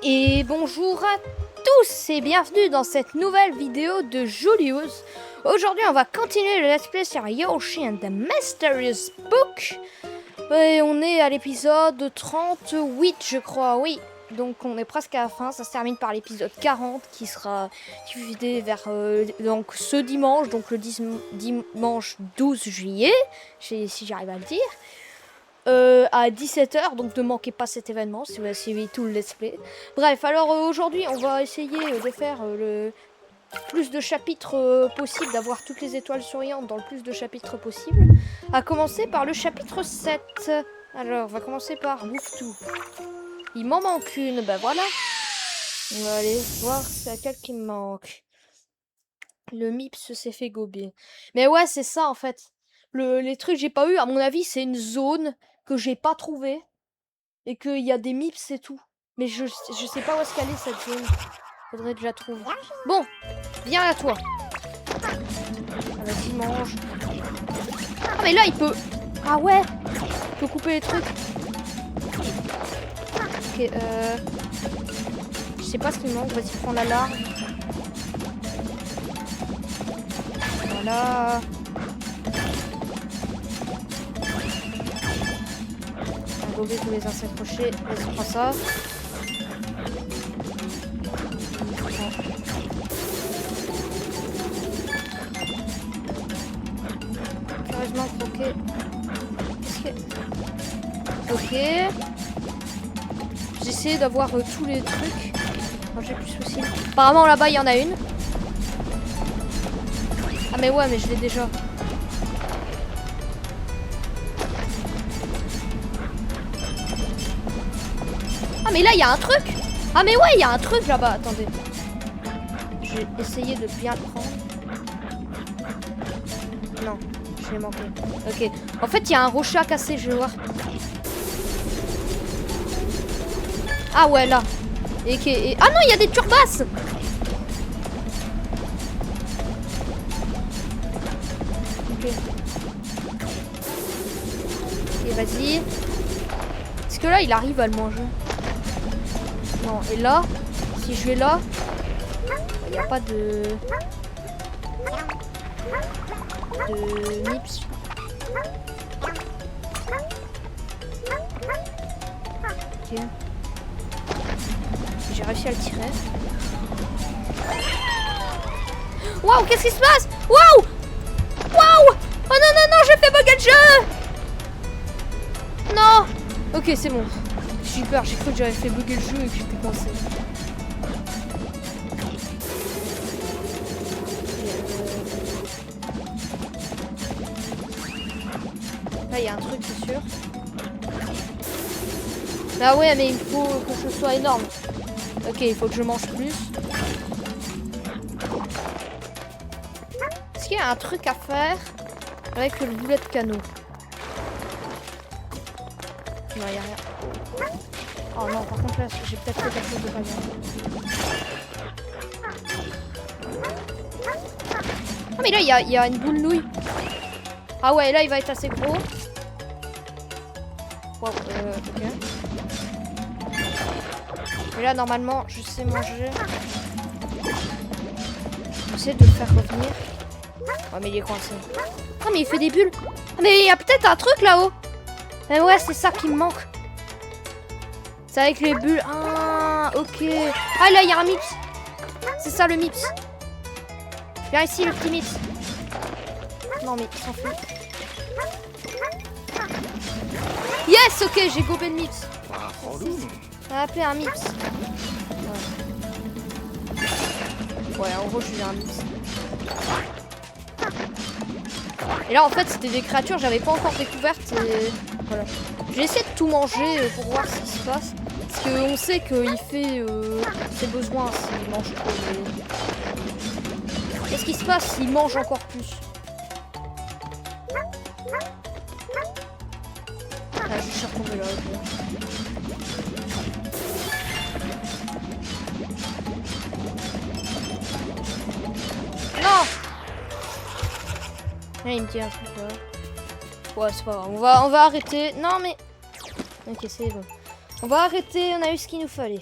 Et bonjour à tous et bienvenue dans cette nouvelle vidéo de Julius. Aujourd'hui on va continuer le let's play sur Yoshi and the Mysterious Book. Et on est à l'épisode 38 je crois, oui. Donc on est presque à la fin, ça se termine par l'épisode 40 qui sera diffusé vers donc ce dimanche, donc le dimanche 12 juillet, si j'arrive à le dire. À 17h, donc ne manquez pas cet événement si vous voulez suivre tout le let's play. Bref, alors aujourd'hui on va essayer de faire le plus de chapitres possible, d'avoir toutes les étoiles souriantes dans le plus de chapitres possible. À commencer par le chapitre 7. Alors, on va commencer par Wooftou. Il m'en manque une, ben voilà. On va aller voir c'est laquelle qui me manque. Le Mips s'est fait gober. Mais ouais, c'est ça en fait. Les trucs que j'ai pas eu, à mon avis, c'est une zone que j'ai pas trouvé et qu'il y a des mips et tout. Mais je sais pas où est-ce qu'elle est cette zone. Faudrait que je la trouve. Bon, viens à toi. Ah, vas-y, mange. Ah mais là il peut. Ah ouais, il peut couper les trucs. Ok, je sais pas ce qui me manque. Vas-y, prends la larve. Voilà. Gober tous les insectes rochers. Vas-y, prends ça. Heureusement croquer. Ok. J'essaie d'avoir tous les trucs. Manger plus possible. Apparemment là-bas il y en a une. Ah mais ouais, mais je l'ai déjà. Ah mais là il y a un truc. Ah mais ouais, il y a un truc là-bas. Attendez. Je vais essayer de bien le prendre. Non, je l'ai manqué. Ok. En fait, il y a un rocher à casser, je vais voir. Ah ouais, là. Ah non, il y a des turbasses. Ok. Et vas-y. Est-ce que là, il arrive à le manger? Non, et là, si je vais là, il n'y a pas de nips. Ok. J'ai réussi à le tirer. Waouh, qu'est-ce qui se passe? Waouh! Waouh! Oh non, non, non, j'ai fait bugger le jeu! Non! Ok, c'est bon. J'ai eu peur, j'ai cru que j'avais fait bugger le jeu et que j'étais coincé. Là, il y a un truc, c'est sûr. Ah ouais, mais il faut que je sois énorme. Ok, il faut que je mange plus. Est-ce qu'il y a un truc à faire avec le boulet de canot? Non, il n'y a rien. Oh non, par contre là, j'ai peut-être fait quelque chose de pas bien. Ah mais là, il y a une boule nouille. Ah ouais, là, il va être assez gros. Wow, ok. Et là, normalement, je sais manger. J'essaie de le faire revenir. Oh, mais il est coincé. Ah, mais il fait des bulles. Ah, mais il y a peut-être un truc là-haut. Mais ouais, c'est ça qui me manque. C'est avec les bulles. Ah, ok. Ah, là, il y a un mips. C'est ça, le mips. Viens ici, le petit mips. Non, mais il s'en fout. Yes, ok, j'ai gobé le mips. Ça va appeler un mips. Ouais, en gros, je suis un mips. Et là, en fait, c'était des créatures que j'avais pas encore découvertes. Et voilà. J'ai essayé de tout manger pour voir ce qui se passe. Parce qu'on sait qu'il fait ses besoins s'il mange trop. Qu'est-ce qui se passe s'il mange encore plus? Ah, je suis retombé là. Non! Là, il me dit un truc là. Ouais, c'est pas grave. On va arrêter. Non, mais. Ok, c'est bon. On va arrêter. On a eu ce qu'il nous fallait.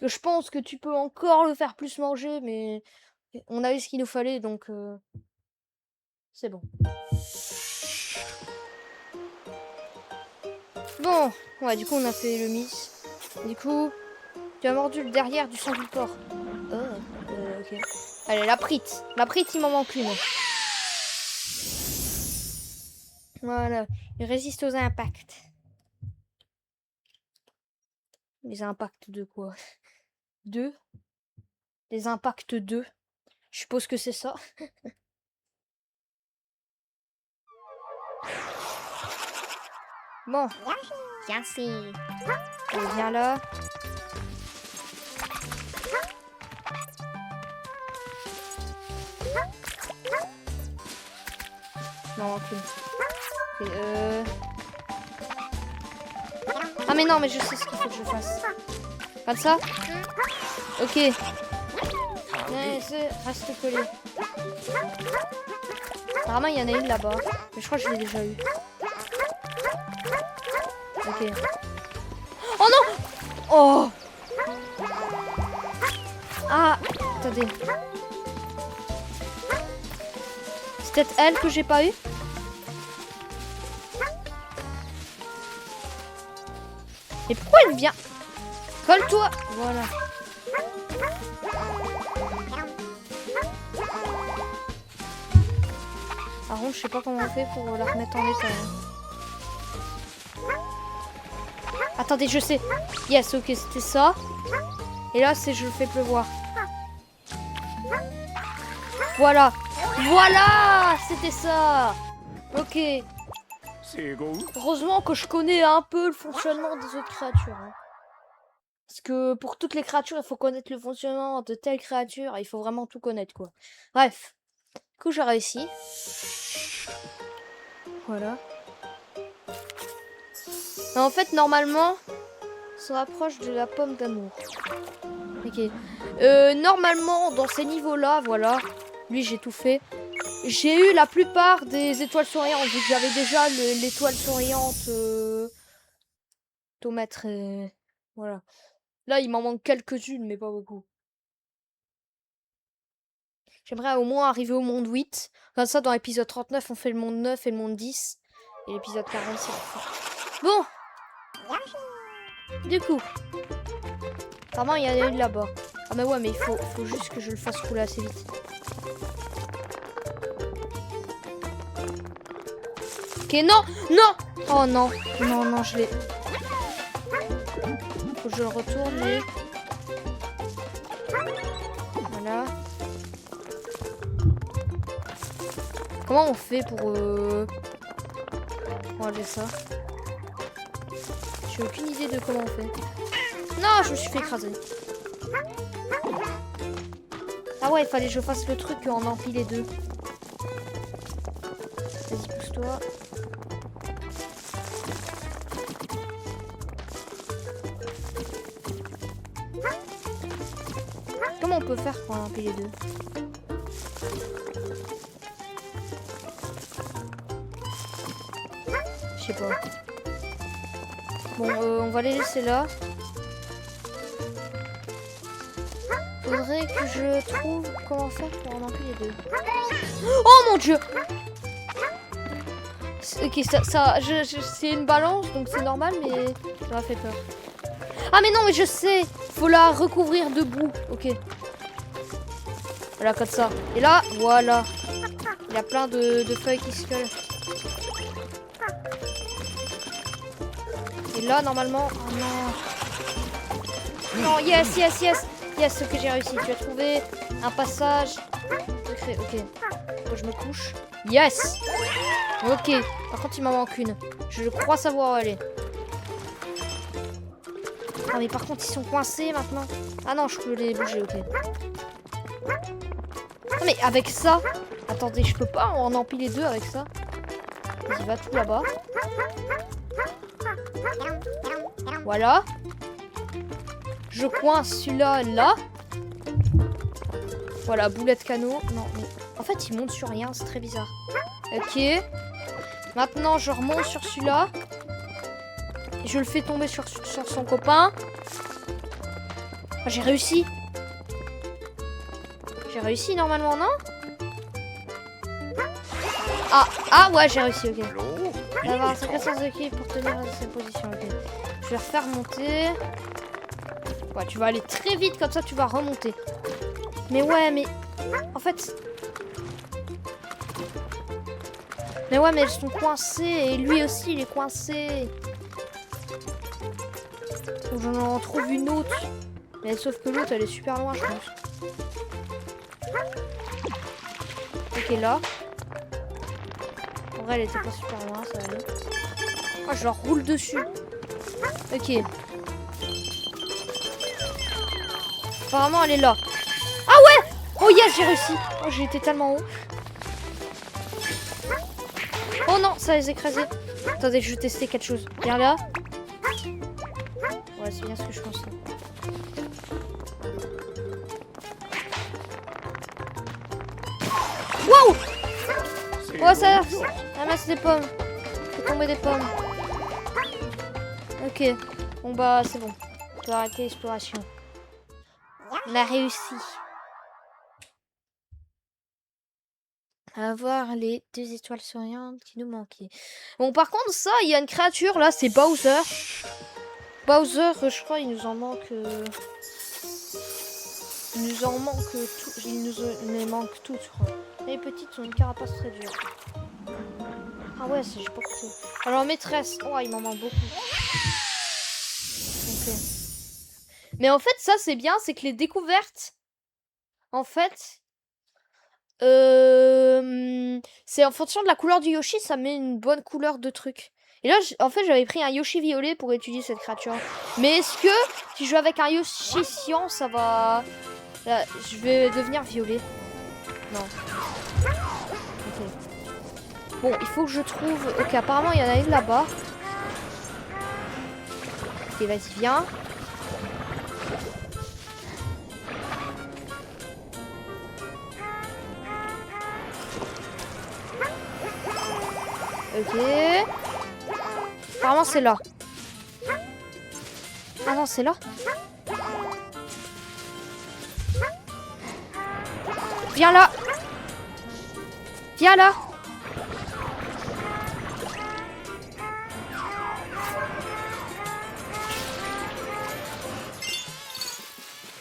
Parce que je pense que tu peux encore le faire plus manger, mais on avait ce qu'il nous fallait, donc c'est bon. Bon, ouais, du coup on a fait le miss. Du coup, tu as mordu le derrière du sang du porc. Oh, ok. Allez, la prite. La prite, il m'en manque une. Voilà, il résiste aux impacts. Les impacts de quoi? 2. Les impacts 2. Je suppose que c'est ça. Bon. Merci. Allez, viens là. Non, ok. Ok, Ah mais non, mais je sais ce qu'il faut que je fasse. Comme ça? Ok. Reste collé. Apparemment, il y en a une là-bas. Mais je crois que je l'ai déjà eu. Ok. Oh non! Oh! Ah! Attendez. C'est peut-être elle que j'ai pas eu? Et pourquoi elle vient? Colle-toi! Voilà. Par contre, je sais pas comment on fait pour la remettre en état. Attendez, je sais. Yes, ok, c'était ça. Et là, c'est je le fais pleuvoir. Voilà. Voilà! C'était ça! Ok. Heureusement que je connais un peu le fonctionnement des autres créatures. Hein. Parce que pour toutes les créatures, il faut connaître le fonctionnement de telle créature. Il faut vraiment tout connaître, quoi. Bref. Du coup, j'ai réussi. Voilà. En fait, normalement, on se rapproche de la pomme d'amour. Ok. Normalement, dans ces niveaux-là, voilà. Lui, j'ai tout fait. J'ai eu la plupart des étoiles souriantes, vu que j'avais déjà l'étoile souriante tomate. Voilà. Là, il m'en manque quelques-unes, mais pas beaucoup. J'aimerais au moins arriver au monde 8. Comme ça, dans l'épisode 39, on fait le monde 9 et le monde 10. Et l'épisode 40, c'est la fin. Bon. Du coup. Apparemment, il y en a une là-bas. Ah mais ouais, mais il faut juste que je le fasse rouler assez vite. Ok, non! Non! Oh non! Non, non, je l'ai... Faut que je le retourne, mais... Voilà. Comment on fait pour enlever ça? J'ai aucune idée de comment on fait. Non, je me suis fait écraser. Ah ouais, il fallait que je fasse le truc en empiler deux. Vas-y, pousse-toi. Comment on peut faire pour en empiler deux? Je sais pas. Bon, on va les laisser là. Faudrait que je trouve comment faire pour en empiler deux. Oh mon dieu! Ok, c'est une balance, donc c'est normal, mais ça m'a fait peur. Ah mais non, mais je sais! Faut la recouvrir de boue. Ok. Voilà, comme ça. Et là, voilà. Il y a plein de feuilles qui se collent. Et là, normalement... Oh non. Non, yes, yes, yes. Yes, ok, j'ai réussi. Tu as trouvé un passage secret. Ok. Faut que je me couche. Yes. Ok. Par contre, il m'en manque une. Je crois savoir où aller. Ah, mais par contre, ils sont coincés maintenant. Ah non, je peux les bouger, ok. Non, mais avec ça... Attendez, je peux pas en empiler deux avec ça. Vas-y, va tout là-bas. Voilà. Je coince celui-là, là. Voilà, boulette canot. Non, mais... En fait, il monte sur rien, c'est très bizarre. Ok. Maintenant, je remonte sur celui-là. Et je le fais tomber sur son copain. Oh, j'ai réussi. J'ai réussi normalement, non? Ah ouais, j'ai réussi, ok. On va avoir un secret sans équipe pour tenir cette position, ok. Je vais refaire monter. Ouais, tu vas aller très vite, comme ça tu vas remonter. Mais ouais, mais... En fait... Mais ouais, mais elles sont coincées, et lui aussi, il est coincé. Faut que j'en trouve une autre. Mais sauf que l'autre, elle est super loin, je pense. Ok, là. En vrai, elle était pas super loin, ça allait. Oh, je leur roule dessus. Ok. Apparemment, elle est là. Ah ouais! Oh yes, j'ai réussi. Oh, j'ai été tellement haut. Oh non, ça les a écrasés. Attendez, je vais tester quelque chose. Viens là. Ouais, c'est bien ce que je pensais. Wow! Oh, ça ramasse des pommes. Fait tomber des pommes. Ok. Bon bah, c'est bon. On peut arrêter l'exploration. On a réussi. À avoir les 2 étoiles souriantes qui nous manquaient. Bon, par contre, ça, il y a une créature là, c'est Bowser. Bowser, je crois, il nous en manque. Il nous en manque tout. Il nous en manque tout, je crois. Les petites ont une carapace très dure. Ah ouais, c'est j'ai pas coûté. Alors, maîtresse. Oh, il m'en manque beaucoup. Ok. Mais en fait, ça, c'est bien, c'est que les découvertes. En fait. C'est en fonction de la couleur du Yoshi, ça met une bonne couleur de truc. Et là, en fait, j'avais pris un Yoshi violet pour étudier cette créature. Mais est-ce que si je joue avec un Yoshi cyan, ça va... Là, je vais devenir violet. Non. Ok. Bon, il faut que je trouve... Ok, apparemment, il y en a une là-bas. Ok, vas-y, viens. Ok. Apparemment, c'est là. Ah non, c'est là. Viens là. Viens là.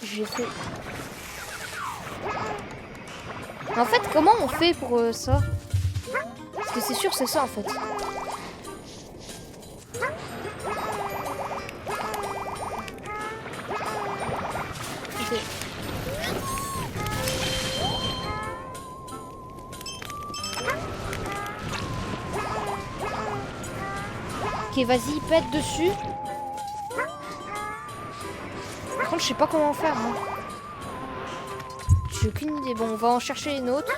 J'ai fait... En fait, comment on fait pour ça? Parce que c'est sûr, c'est ça en fait. Ok. Ok, vas-y, pète dessus. Par contre, je sais pas comment faire. Hein. J'ai aucune idée. Bon, on va en chercher une autre.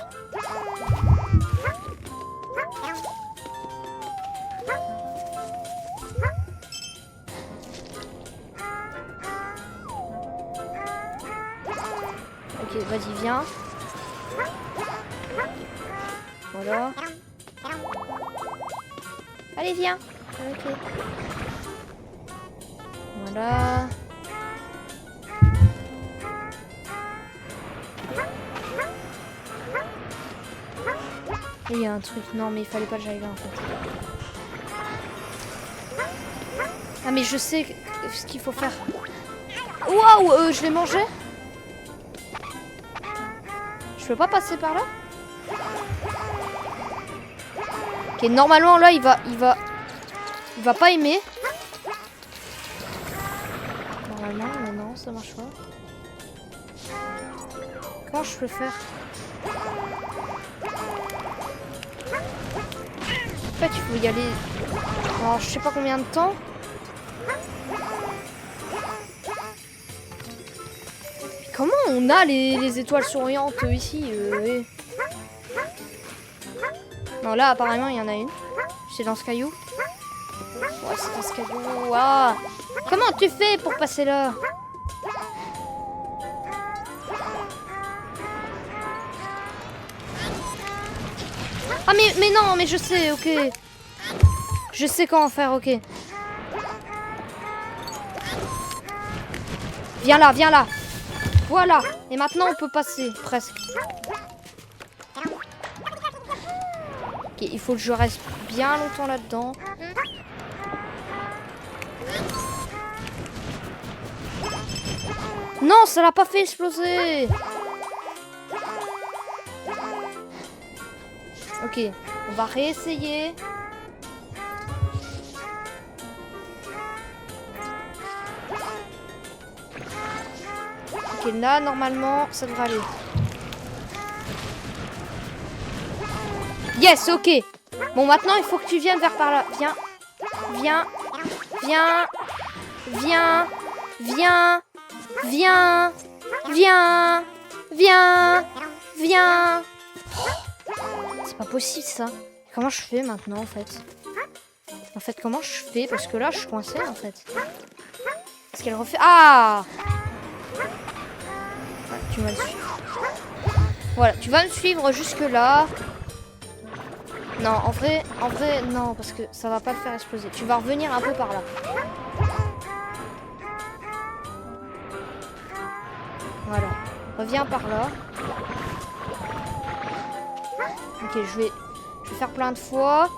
Ok, vas-y, viens. Voilà. Allez, viens. Ok. Voilà. Il y a un truc. Non, mais il fallait pas que j'aille là en fait. Ah, mais je sais ce qu'il faut faire. Waouh, je l'ai mangé. Je peux pas passer par là? Ok, normalement là, il va pas aimer. Normalement, mais non, ça marche pas. Comment je peux faire? En fait, il faut y aller. Alors, je sais pas combien de temps. Comment on a les étoiles souriantes ici oui. Non, là, apparemment, il y en a une. C'est dans ce caillou. Ouais, c'est dans ce caillou. Ah. Comment tu fais pour passer là? Ah, mais non, mais je sais, ok. Je sais comment faire, ok. Viens là, viens là. Voilà. Et maintenant, on peut passer, presque. Ok, il faut que je reste bien longtemps là-dedans. Non, ça l'a pas fait exploser. Ok, on va réessayer. Ok, là, normalement, ça devrait aller. Yes, ok. Bon, maintenant, il faut que tu viennes vers par là. Viens. Viens. Viens. Viens. Viens. Viens. Viens. Viens. Viens. C'est pas possible, ça. Comment je fais maintenant, en fait? En fait, comment je fais? Parce que là, je suis coincée, en fait. Est-ce qu'elle refait... Ah! Ouais, tu vas me suivre. Voilà, tu vas me suivre jusque là. Non, en vrai, non, parce que ça va pas le faire exploser. Tu vas revenir un peu par là. Voilà, reviens par là. Ok, je vais faire plein de fois.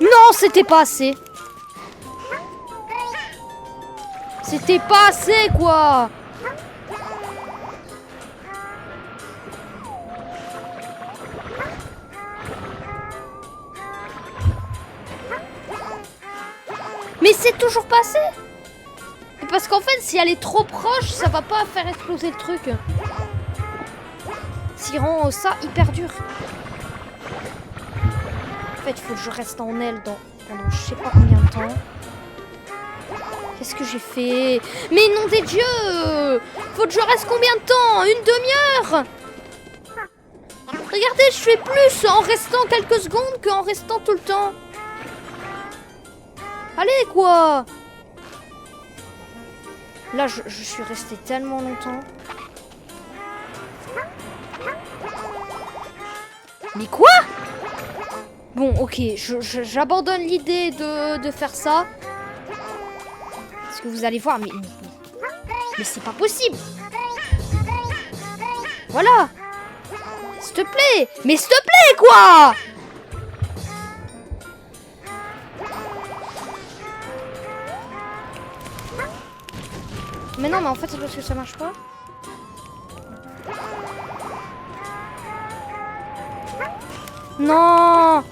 Non, c'était pas assez. C'était pas assez, quoi. Mais c'est toujours pas assez. Parce qu'en fait, si elle est trop proche, ça va pas faire exploser le truc. Ça rend ça hyper dur. En fait, il faut que je reste en elle pendant je sais pas combien de temps. Qu'est-ce que j'ai fait? Mais nom des dieux! Faut que je reste combien de temps? Une demi-heure? Regardez, je fais plus en restant quelques secondes qu'en restant tout le temps. Allez, quoi! Là, je suis restée tellement longtemps. Mais quoi? Bon, ok, j'abandonne l'idée de faire ça. Parce que vous allez voir, mais c'est pas possible. Voilà. S'il te plaît. Mais s'il te plaît, quoi. Mais non, mais en fait, c'est parce que ça marche pas. Non.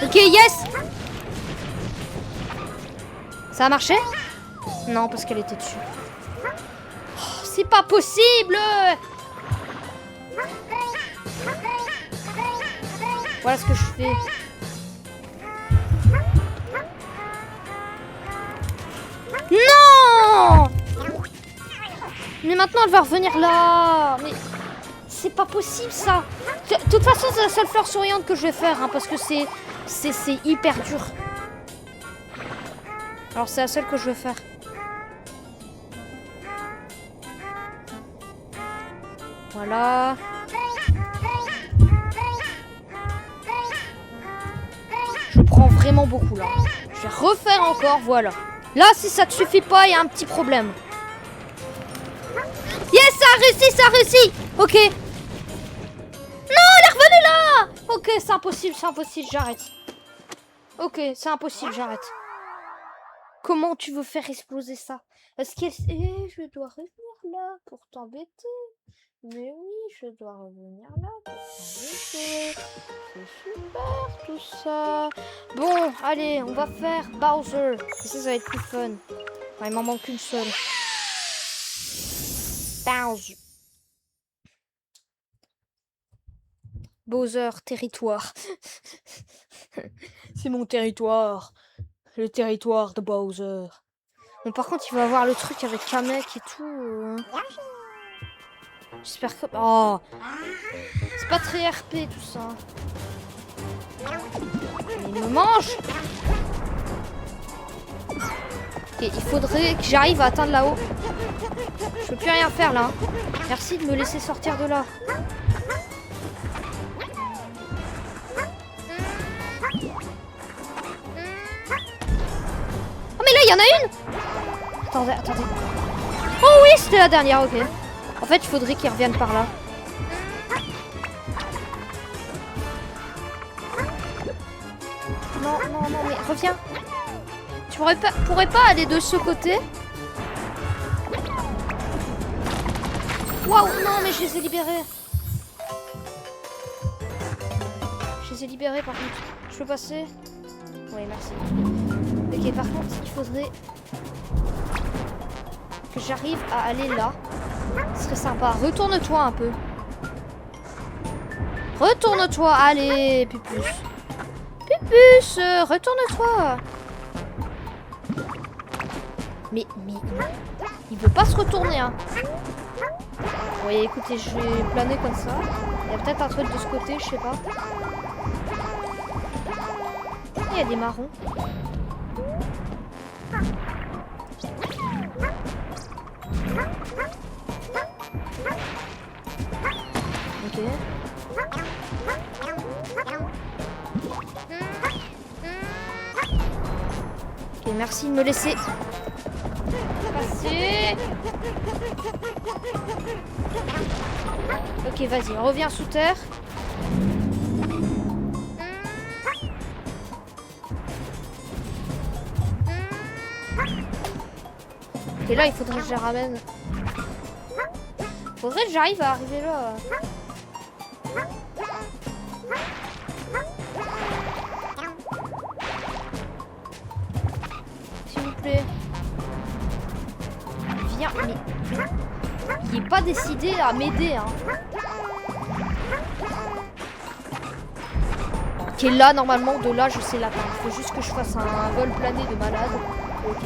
Ok, yes. Ça a marché? Non, parce qu'elle était dessus. Oh, c'est pas possible. Voilà ce que je fais. Non! Mais maintenant elle va revenir là. Mais c'est pas possible ça. De toute façon c'est la seule fleur souriante que je vais faire hein, parce que c'est hyper dur. Alors c'est la seule que je vais faire. Voilà. Je prends vraiment beaucoup là. Je vais refaire encore, voilà. Là, si ça te suffit pas, il y a un petit problème. Yes, ça a réussi, ça a réussi. Ok. Non, elle est revenue là. Ok, c'est impossible, j'arrête. Ok, c'est impossible, j'arrête. Comment tu veux faire exploser ça? Est-ce qu'elle... je dois revenir là pour t'embêter. Mais oui, je dois revenir là pour t'embêter. C'est super tout ça. Bon, allez, on va faire Bowser. Et ça va être plus fun. Enfin, il m'en manque une seule. Bowser. Bowser, territoire. C'est mon territoire. Le territoire de Bowser. Bon, par contre, il va avoir le truc avec Kamek et tout. J'espère que... Oh. C'est pas très RP tout ça. Il me mange. Ok, il faudrait que j'arrive à atteindre là-haut. Je peux plus rien faire là. Hein. Merci de me laisser sortir de là. Oh mais là il y en a une. Attendez, attendez. Oh oui, c'était la dernière, ok. En fait, il faudrait qu'ils reviennent par là. Non, non, non, mais reviens. Tu pourrais pas aller de ce côté? Waouh, non, mais je les ai libérés. Je les ai libérés, par contre. Je peux passer? Oui, merci. Ok, par contre, il faudrait que j'arrive à aller là. Ce serait sympa. Retourne-toi un peu. Retourne-toi. Allez, Pupus. Pupus, retourne-toi. Mais, il veut pas se retourner, hein. Oui, écoutez, je vais planer comme ça. Il y a peut-être un truc de ce côté, je sais pas. Il y a des marrons. Ok. Ok, merci de me laisser passer. Ok, vas-y, reviens sous terre. Et là, il faudrait que je les ramène. Faudrait que j'arrive à arriver là. S'il vous plaît. Viens, mais... Il n'est pas décidé à m'aider, hein. Ok, là, normalement, de là, je sais l'atteindre. Il faut juste que je fasse un vol plané de malade. Ok.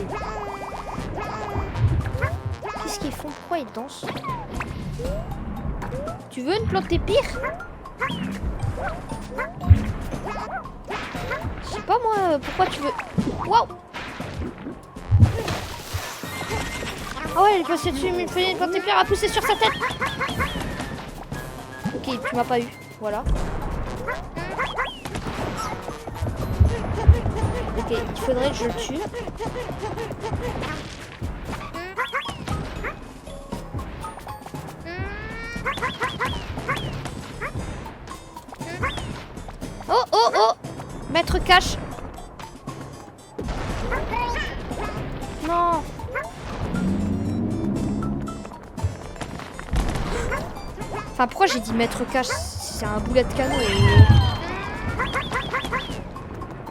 Qu'est-ce qu'ils font? Pourquoi ils dansent? Tu veux une plante pire? Je sais pas moi, pourquoi tu veux... Waouh! Ah ouais, elle est passée dessus, mais une plante pire a poussé sur sa tête. Ok, tu m'as pas eu. Voilà. Ok, il faudrait que je le tue. Oh, oh, oh! Maître cache. Non. Enfin, pourquoi j'ai dit maître cache? C'est un boulet de canon et...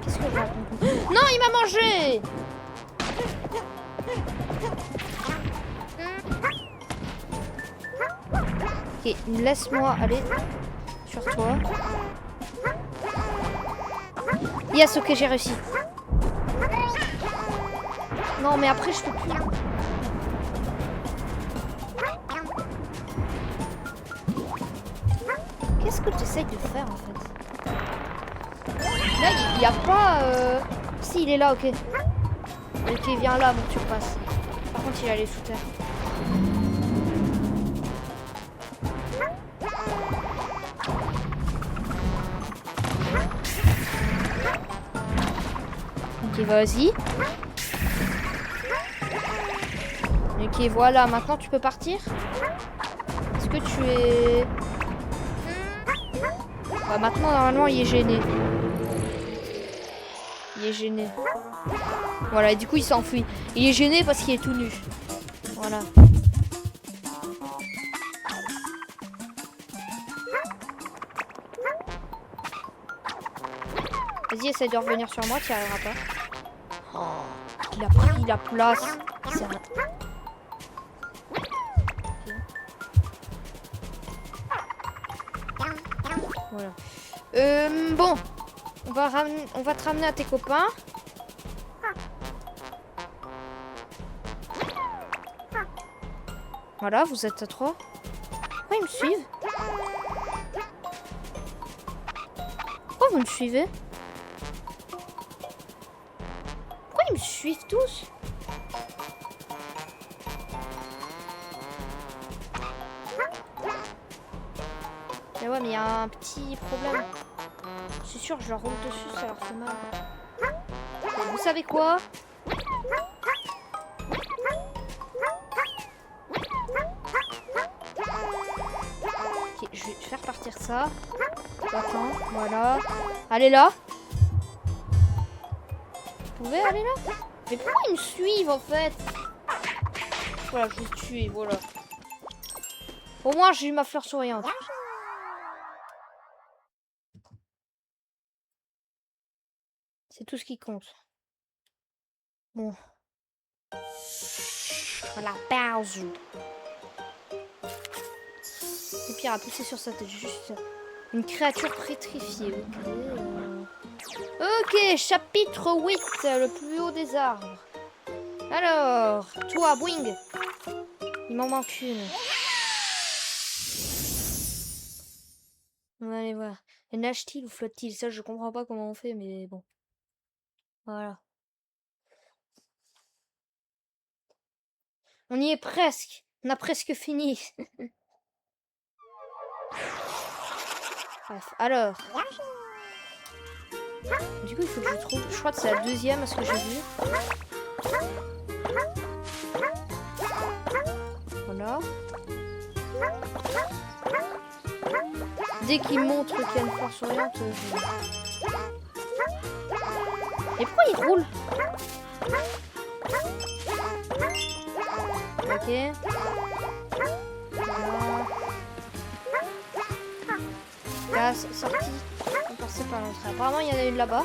Qu'est-ce que je raconte? Non, il m'a mangé! Ok, laisse-moi aller sur toi. Yes, ok, j'ai réussi. Non, mais après, je peux plus. Qu'est-ce que tu essayes de faire, en fait? Là, il n'y a pas... Si, il est là, ok. Ok, viens là, bon, tu passes. Par contre, il est allé sous terre. Ok, vas-y. Ok, voilà, maintenant tu peux partir. Est-ce que tu es... Bah, maintenant, normalement, il est gêné. Il est gêné. Voilà, et du coup, il s'enfuit. Il est gêné parce qu'il est tout nu. Voilà. Vas-y, essaye de revenir sur moi, tu n'y arriveras pas. Oh, il a pris la place. C'est vrai. Voilà. Bon. On va te ramener à tes copains. Voilà, vous êtes à 3. Pourquoi ils me suivent? Pourquoi vous me suivez? Pourquoi ils me suivent tous? ouais, mais il y a un petit problème. C'est sûr, je leur roule dessus, ça leur fait mal. Et vous savez quoi? Ok, je vais faire partir ça. Attends, voilà. Allez là. Vous pouvez aller là? Mais pourquoi ils me suivent en fait? Voilà, je vais tuer, voilà. Au moins, j'ai eu ma fleur souriante. C'est tout ce qui compte. Bon. Voilà, pause. Le pire à pousser sur sa tête, juste une créature pétrifiée. Ok, chapitre 8, le plus haut des arbres. Alors, toi, Boing. Il m'en manque une. On va aller voir. Nage-t-il ou flotte-t-il? Ça, je comprends pas comment on fait, mais bon. Voilà. On y est presque. On a presque fini. Bref, alors. Du coup, il faut que je trouve... Je crois que c'est la deuxième à ce que j'ai vu. Voilà. Dès qu'il montre qu'il y a une force souriante, Et pourquoi il roule? Ok. Voilà. Casse, sortie. On passait par l'entrée. Apparemment, il y en a une là-bas.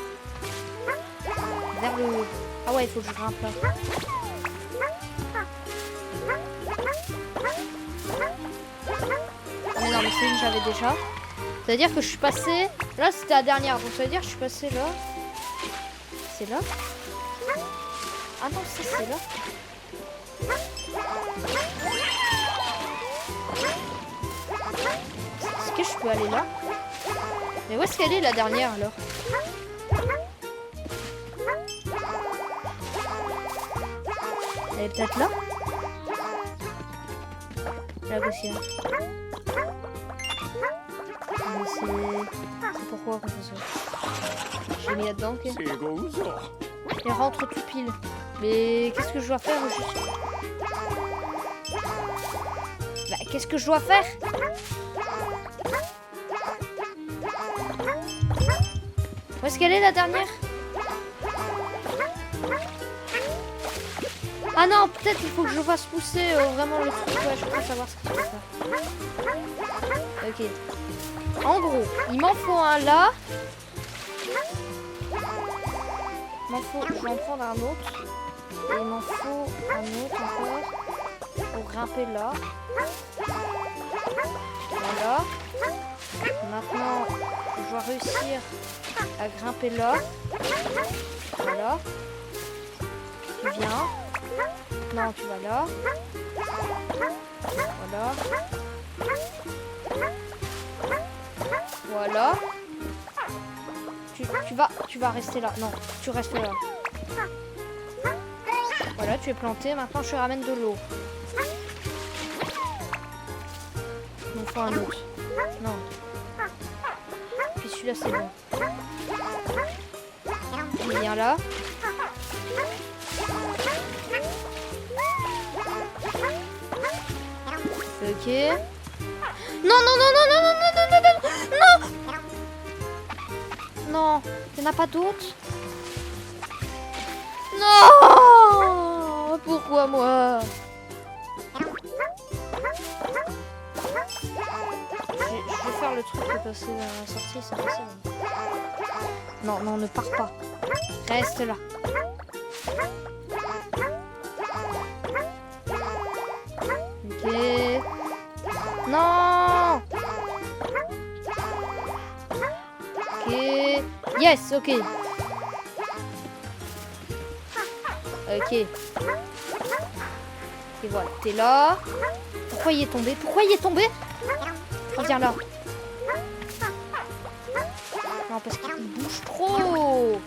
Vers le haut. Ah ouais, il faut que je grimpe là. Mais non, mais c'est une que j'avais déjà. Ça veut dire que je suis passé... Là, c'était la dernière. Donc ça veut dire que je suis passé là. C'est là? Ah non, c'est là. Est-ce que je peux aller là? Mais où est-ce qu'elle est la dernière alors? Elle est peut-être là? Là aussi. Mais c'est pourquoi qu'on fait ça? J'ai mis là-dedans, ok. Et rentre tout pile. Mais qu'est-ce que je dois faire juste? Bah, qu'est-ce que je dois faire? Où est-ce qu'elle est la dernière? Ah non, peut-être il faut que je fasse pousser vraiment le truc. Ouais, je peux savoir ce qu'il faut faire. Ok. En gros, il m'en faut un là. Je vais en prendre un autre. Et il m'en faut un autre encore. Pour grimper là. Voilà. Maintenant, je dois réussir à grimper là. Voilà. Tu viens. Non, tu vas là. Voilà. Voilà. Tu vas rester là. Non, tu restes là. Voilà, tu es planté. Maintenant, je te ramène de l'eau. Il me faut un autre. Non. Puis celui-là, c'est bon. Tu viens là. Ok. Non, non, non, non, non, non, non, non, non, non, non. Non, il n'y en a pas d'autres. Non. Pourquoi moi? Je vais faire le truc de passer à la sortie, c'est facile. Non, non, ne pars pas. Reste là. Ok. Non. Ok. Yes, ok. Ok. Et voilà, t'es là. Pourquoi il est tombé? Pourquoi il est tombé? Reviens là. Non, parce qu'il bouge trop.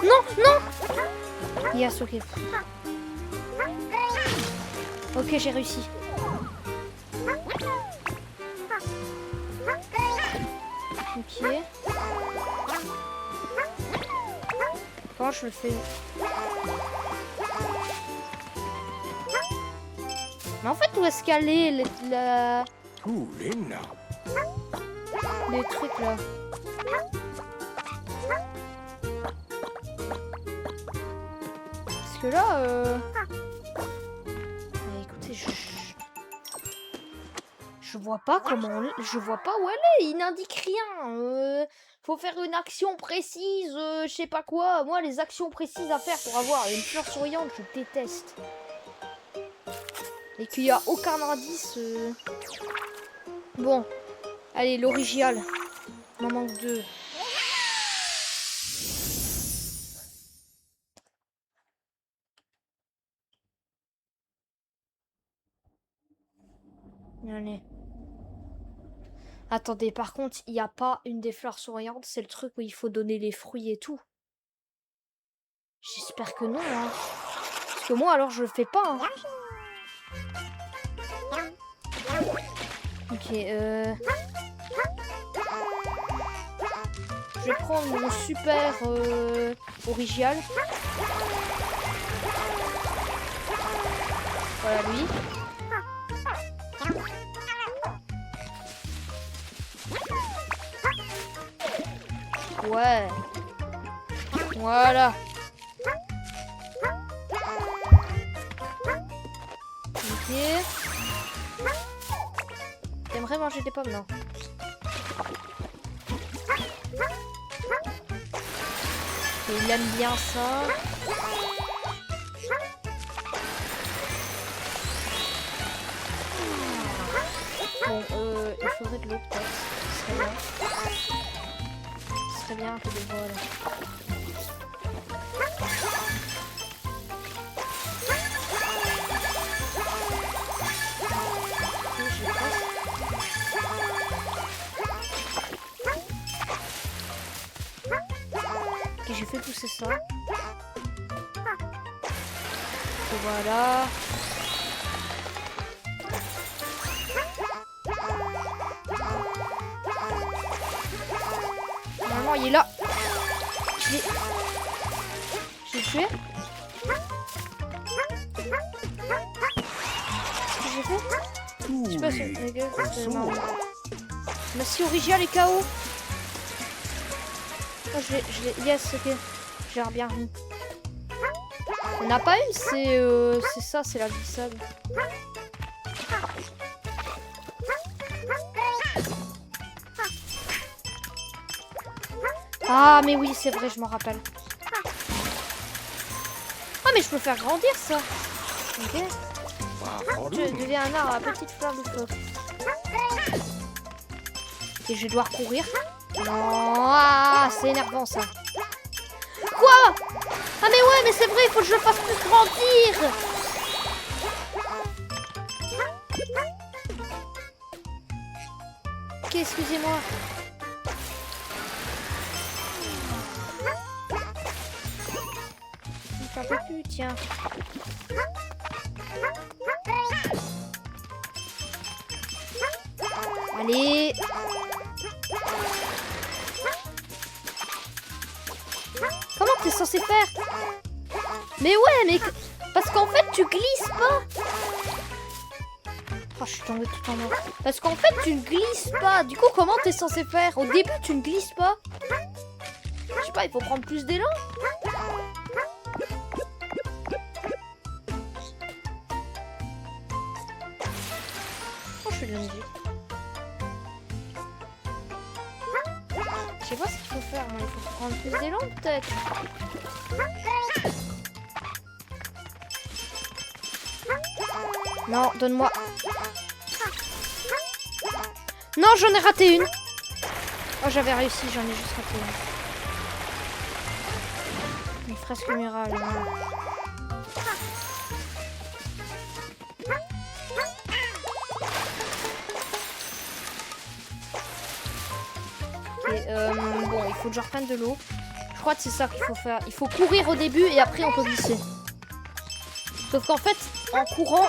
Non, non. Yes, ok. Ok, j'ai réussi. Ok. Comment je le fais? Mais en fait, où est-ce qu'elle est les trucs là? Parce que là, écoutez, je vois pas comment, je vois pas où elle est. Il n'indique rien. Faut faire une action précise, je sais pas quoi. Moi, les actions précises à faire pour avoir une fleur souriante, je déteste. Et qu'il y a aucun indice. Bon, allez, l'original. Il m'en manque 2. Allez. Attendez, par contre, il n'y a pas une des fleurs souriantes. C'est le truc où il faut donner les fruits et tout. J'espère que non, hein. Parce que moi, alors, je le fais pas, hein. Ok, je vais prendre mon super original. Voilà, lui. Ouais. Voilà. Ok. T'aimerais manger des pommes, non? Et il aime bien ça. Bon, il faudrait de l'eau peut-être. Ce serait bien. Ce serait bien un peu de vol. Ok, j'ai fait pousser ça. Et voilà. Normalement, il est là. Je l'ai tué. Qu'est-ce que j'ai fait? Je sais pas si... Merci original et KO. Oh, je l'ai... Yes, ok. J'ai bien remis. On n'a pas une, c'est ça, c'est la glissade. Ah, mais oui, c'est vrai, je m'en rappelle. Ah, mais je peux faire grandir ça. Ok. Je deviens un arbre à petite fleur de feu. Et je vais devoir courir. Non, ah, c'est énervant ça. Quoi? Ah mais ouais, mais c'est vrai, il faut que je le fasse plus grandir. Ok, excusez-moi. Un peu plus, tiens. Allez. Comment t'es censé faire? Mais ouais, mais... Parce qu'en fait, tu glisses pas. Oh, je suis tombée tout en mort. Parce qu'en fait, tu ne glisses pas. Du coup, comment t'es censé faire? Au début, tu ne glisses pas. Je sais pas, il faut prendre plus d'élan. Oh, je fais de la musique. Je sais pas ce qu'il faut faire, mais il faut prendre plus d'élan peut-être. Non, donne-moi. Non, j'en ai raté une. Oh, j'avais réussi, j'en ai juste raté une. Une fresque murale. Bon, il faut que je reprenne de l'eau. Je crois que c'est ça qu'il faut faire. Il faut courir au début et après on peut glisser. Sauf qu'en fait, en courant,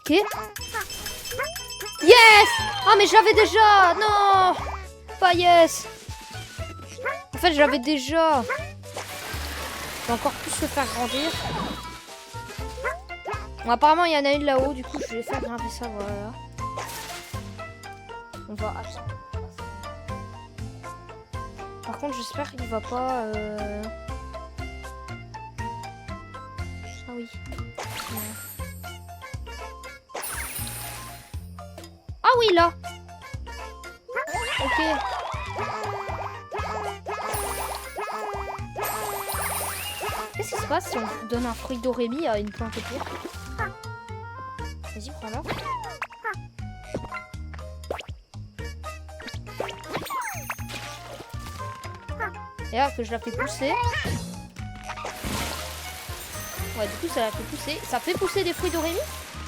Ok. Yes! Ah, mais j'avais déjà! Non! Pas yes! En fait, j'avais déjà. Je vais encore plus le faire grandir. Bon, apparemment, il y en a une là-haut. Du coup, je vais faire grimper ça. Voilà. On va attendre. Par contre, j'espère qu'il va pas... Ah oui. Ah oui, là. Ok. Qu'est-ce qui se passe si on donne un fruit d'Orémi à une plante au pire? Vas-y, prends-la. Et là, que je la fais pousser. Ouais, du coup, ça la fait pousser. Ça fait pousser des fruits d'Orémi?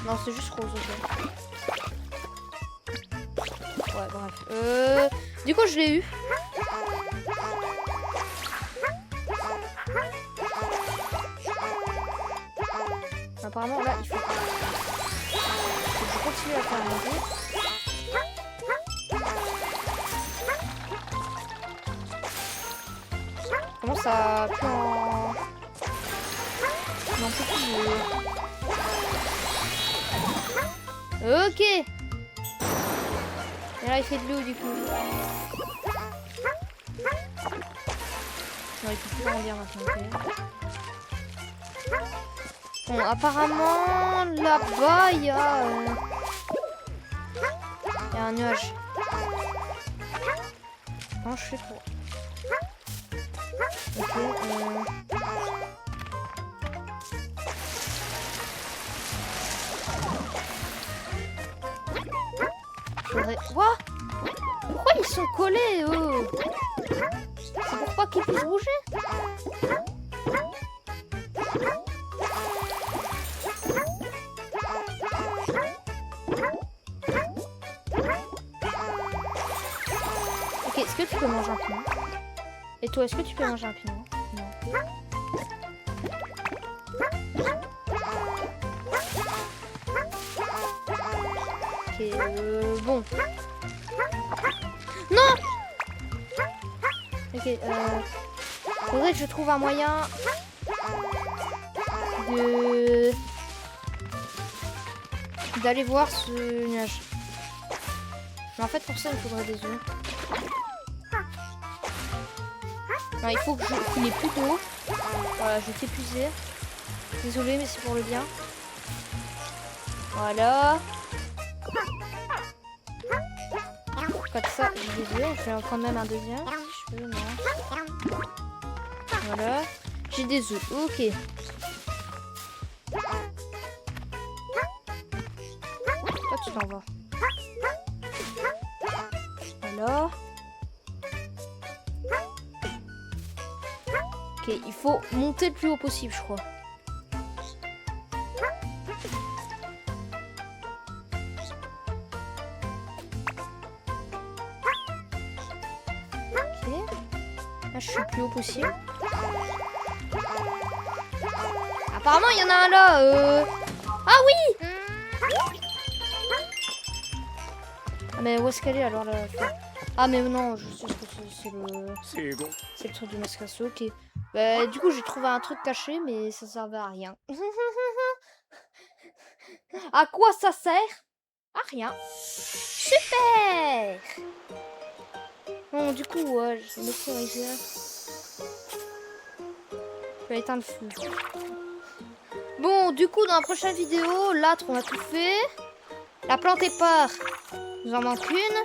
Non, c'est juste rose, ok. Ouais, bref. Du coup, je l'ai eu. Apparemment, là, il faut que je continue à faire manger. Comment ça plus en... Non, c'est plus... Ok. Et là, il fait de l'eau, du coup. Non, il peut plus grandir maintenant, ok. Bon, apparemment, là-bas, il y a un nuage. Non, je sais pas. Ok, faudrait... Quoi? Pourquoi ils sont collés, eux? C'est pour pas qu'ils puissent bouger? Ok, est-ce que tu peux manger un piment? Et toi, est-ce que tu peux manger un piment? Non. Ok, bon. Non! Ok, faudrait que je trouve un moyen d'aller voir ce nuage. Mais en fait, pour ça, il faudrait des œufs. Non, il faut que qu'il n'ait plus d'eau. Voilà, je vais t'épuiser. Désolé, mais c'est pour le bien. Voilà. Comme ça, j'ai des œufs. Je vais en prendre même un deuxième. Si je peux, non. Voilà. J'ai des œufs. Ok. Toi, tu t'en vas. Voilà. Ok, il faut monter le plus haut possible, je crois. Ok. Là, je suis le plus haut possible. Apparemment, il y en a un là. Ah oui! Ah, mais où est-ce qu'elle est alors là? Ah, mais non, je sais ce que c'est le truc du mascasso. Ok. Bah, du coup, j'ai trouvé un truc caché, mais ça servait à rien. À quoi ça sert? À rien. Super! Bon, du coup, je vais m'autoriser. Je vais éteindre le feu. Bon, du coup, dans la prochaine vidéo, l'âtre, on a tout fait. La plante est part. Nous en manque une.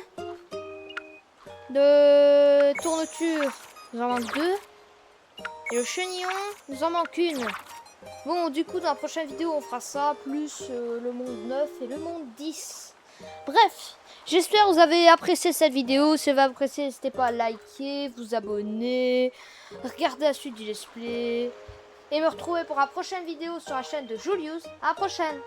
De tourneture, nous en manque deux. Et le chenillon, nous en manque une. Bon, du coup, dans la prochaine vidéo, on fera ça, plus le monde 9 et le monde 10. Bref, j'espère que vous avez apprécié cette vidéo. Si vous avez apprécié, n'hésitez pas à liker, vous abonner, regarder la suite du let's play. Et me retrouver pour la prochaine vidéo sur la chaîne de Julius. À la prochaine!